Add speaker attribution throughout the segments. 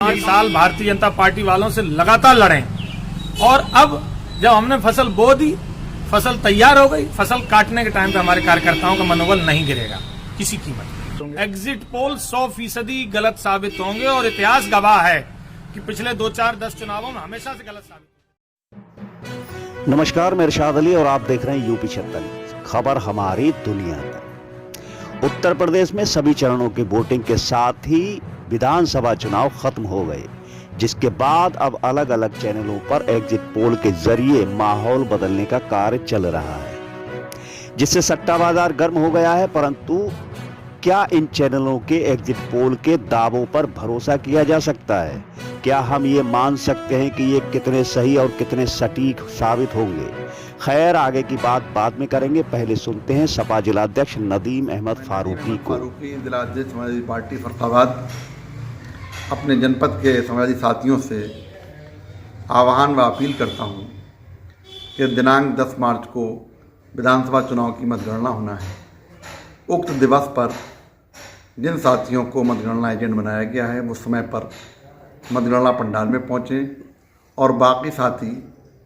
Speaker 1: 5 साल भारतीय जनता पार्टी वालों से लगातार लड़े और अब जब हमने फसल बो दी, फसल तैयार हो गई, फसल काटने के टाइम पे हमारे कार्यकर्ताओं का मनोबल नहीं गिरेगा किसी कीमत। एग्जिट पोल 100% गलत साबित होंगे और इतिहास गवाह है कि पिछले 2-4-10 चुनावों में हमेशा से गलत साबित।
Speaker 2: नमस्कार, मैं इरशाद अली और आप देख रहे हैं यूपी 76 खबर हमारी दुनिया तक। उत्तर प्रदेश में सभी चरणों की वोटिंग के साथ ही विधानसभा चुनाव खत्म हो गए, जिसके बाद अब अलग अलग चैनलों पर एग्जिट पोल के जरिए माहौल बदलने का कार्य चल रहा है, जिससे सट्टा बाजार गर्म हो गया है। परंतु क्या इन चैनलों के एग्जिट पोल के दावों पर भरोसा किया जा सकता है? क्या हम ये मान सकते हैं कि ये कितने सही और कितने सटीक साबित होंगे? खैर, आगे की बात बाद में करेंगे। पहले सुनते हैं सपा जिलाध्यक्ष नदीम अहमद फारूकी को।
Speaker 3: जिलाध्यक्ष समाजवादी पार्टी फर्रुखाबाद अपने जनपद के समाजवादी साथियों से आह्वान व अपील करता हूं कि दिनांक 10 मार्च को विधानसभा चुनाव की मतगणना होना है। उक्त दिवस पर जिन साथियों को मतगणना एजेंट बनाया गया है वो समय पर मतगणना पंडाल में पहुँचें और बाकी साथी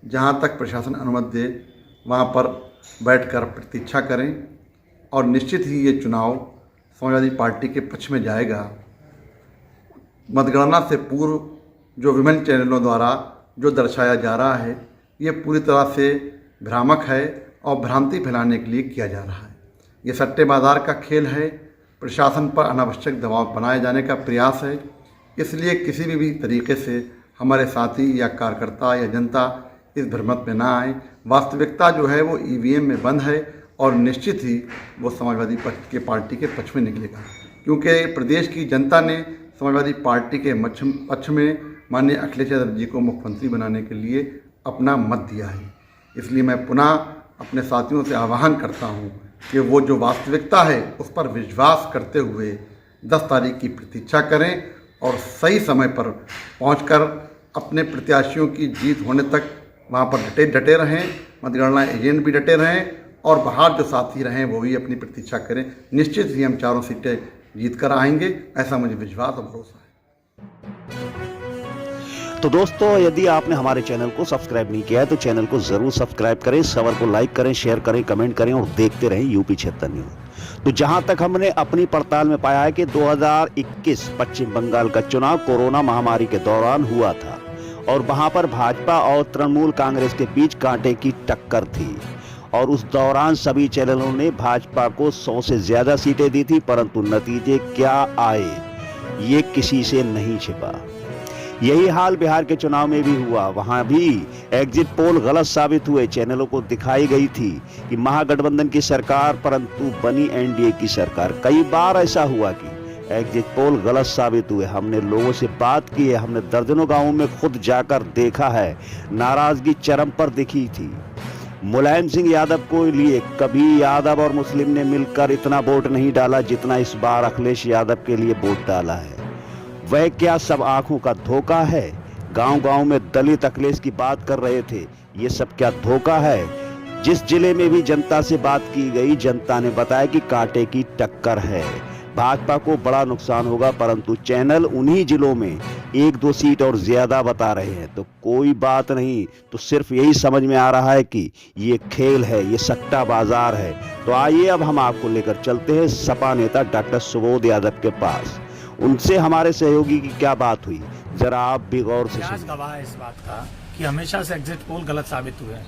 Speaker 3: जहां तक प्रशासन अनुमति दे वहां पर बैठकर प्रतीक्षा करें और निश्चित ही ये चुनाव समाजवादी पार्टी के पक्ष में जाएगा। मतगणना से पूर्व जो विभिन्न चैनलों द्वारा जो दर्शाया जा रहा है ये पूरी तरह से भ्रामक है और भ्रांति फैलाने के लिए किया जा रहा है। ये सट्टे बाजार का खेल है, प्रशासन पर अनावश्यक दबाव बनाए जाने का प्रयास है। इसलिए किसी भी तरीके से हमारे साथी या कार्यकर्ता या जनता इस भ्रमत में ना आए। वास्तविकता जो है वो ईवीएम में बंद है और निश्चित ही वो समाजवादी पार्टी के पक्ष में निकलेगा, क्योंकि प्रदेश की जनता ने समाजवादी पार्टी के पक्ष में माननीय अखिलेश यादव जी को मुख्यमंत्री बनाने के लिए अपना मत दिया है। इसलिए मैं पुनः अपने साथियों से आह्वान करता हूं कि वो जो वास्तविकता है उस पर विश्वास करते हुए 10 तारीख की प्रतीक्षा करें और सही समय पर पहुंचकर अपने प्रत्याशियों की जीत होने तक वहां पर डटे रहें, मतगणना एजेंट भी डटे रहें और बाहर जो साथी रहें वो भी अपनी प्रतीक्षा करें। निश्चित ही हम 4 सीटें जीत कर आएंगे, ऐसा मुझे विश्वास और भरोसा है।
Speaker 2: तो दोस्तों, यदि आपने हमारे चैनल को सब्सक्राइब नहीं किया है तो चैनल को जरूर सब्सक्राइब करें, इस खबर को लाइक करें, शेयर करें, कमेंट करें और देखते रहें यूपी 76 न्यूज। तो जहां तक हमने अपनी पड़ताल में पाया है कि 2021 पश्चिम बंगाल का चुनाव कोरोना महामारी के दौरान हुआ था और वहां पर भाजपा और तृणमूल कांग्रेस के बीच कांटे की टक्कर थी और उस दौरान सभी चैनलों ने भाजपा को 100 से ज्यादा सीटें दी थी। परंतु नतीजे क्या आए ये किसी से नहीं छिपा। यही हाल बिहार के चुनाव में भी हुआ। वहां भी एग्जिट पोल गलत साबित हुए। चैनलों को दिखाई गई थी कि महागठबंधन की सरकार, परंतु बनी एनडीए की सरकार। कई बार ऐसा हुआ कि एग्जिट पोल गलत साबित हुए। हमने लोगों से बात की है, हमने दर्जनों गांवों में खुद जाकर देखा है। नाराजगी चरम पर दिखी थी। मुलायम सिंह यादव को लिए कभी यादव और मुस्लिम ने मिलकर इतना वोट नहीं डाला जितना इस बार अखिलेश यादव के लिए वोट डाला है। वह क्या सब आंखों का धोखा है? गांव-गांव में दलित अखिलेश की बात कर रहे थे, ये सब क्या धोखा है? जिस जिले में भी जनता से बात की गई, जनता ने बताया कि कांटे की टक्कर है, भाजपा को बड़ा नुकसान होगा। परंतु चैनल उन्हीं जिलों में 1-2 सीट और ज्यादा बता रहे हैं। तो कोई बात नहीं, तो सिर्फ यही समझ में आ रहा है कि ये खेल है, ये सट्टा बाजार है। तो आइए अब हम आपको लेकर चलते हैं सपा नेता डॉक्टर सुबोध यादव के पास। उनसे हमारे सहयोगी की क्या बात हुई, जरा आप भी गौर से सुनिए।
Speaker 1: गवाह है इस बात का कि हमेशा से एग्जिट पोल गलत साबित हुए हैं।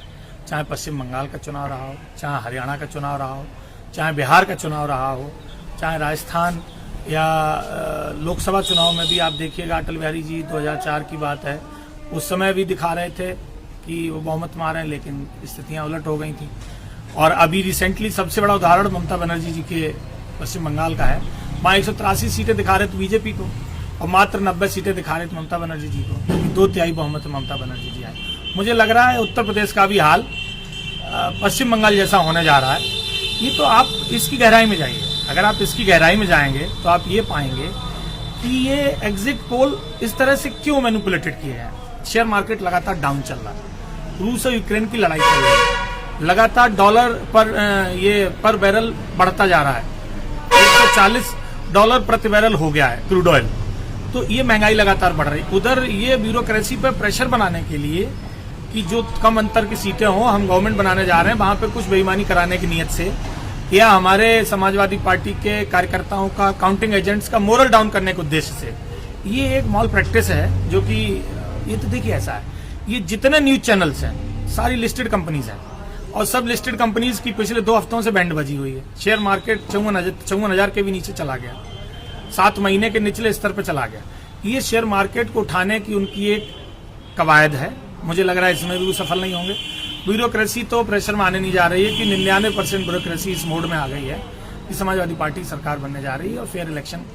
Speaker 1: चाहे पश्चिम बंगाल का चुनाव रहा हो, चाहे हरियाणा का चुनाव रहा हो, चाहे बिहार का चुनाव रहा हो, चाहे राजस्थान या लोकसभा चुनाव में भी आप देखिएगा। अटल बिहारी जी 2004 की बात है, उस समय भी दिखा रहे थे कि वो बहुमत में आ रहे हैं, लेकिन स्थितियां उलट हो गई थी। और अभी रिसेंटली सबसे बड़ा उदाहरण ममता बनर्जी जी के पश्चिम बंगाल का है। वहाँ 183 सीटें दिखा रहे थे बीजेपी को और मात्र 90 सीटें दिखा रहे थे ममता बनर्जी जी को, क्योंकि 2/3 बहुमत ममता बनर्जी जी आए। मुझे लग रहा है उत्तर प्रदेश का भी हाल पश्चिम बंगाल जैसा होने जा रहा है। ये तो आप इसकी गहराई में जाइए, अगर आप इसकी गहराई में जाएंगे तो आप ये पाएंगे कि ये एग्जिट पोल इस तरह से क्यों मैनिपुलेटेड किए हैं। शेयर मार्केट लगातार डाउन चल रहा है, रूस और यूक्रेन की लड़ाई चल रही है, लगातार डॉलर पर बैरल बढ़ता जा रहा है, $140 प्रति बैरल हो गया है क्रूड ऑयल। तो ये महंगाई लगातार बढ़ रही। उधर ये ब्यूरोक्रेसी पर प्रेशर बनाने के लिए कि जो कम अंतर की सीटें हों, हम गवर्नमेंट बनाने जा रहे हैं, वहां पे कुछ बेईमानी कराने की नीयत से, या हमारे समाजवादी पार्टी के कार्यकर्ताओं का, काउंटिंग एजेंट्स का मोरल डाउन करने के उद्देश्य से, ये एक मॉल प्रैक्टिस है। जो कि ये तो देखिए ऐसा है, ये जितने न्यूज चैनल्स हैं सारी लिस्टेड कंपनीज हैं, और सब लिस्टेड कंपनीज की पिछले 2 हफ्तों से बैंड बजी हुई है। शेयर मार्केट 54,000 के भी नीचे चला गया, 7 महीने के निचले स्तर पर चला गया। ये शेयर मार्केट को उठाने की उनकी एक कवायद है। मुझे लग रहा है इसमें भी वो सफल नहीं होंगे। ब्यूरोक्रेसी तो प्रेशर में आने नहीं जा रही है कि 99% ब्यूरोक्रेसी इस मोड में आ गई है कि समाजवादी पार्टी सरकार बनने जा रही है और फेयर इलेक्शन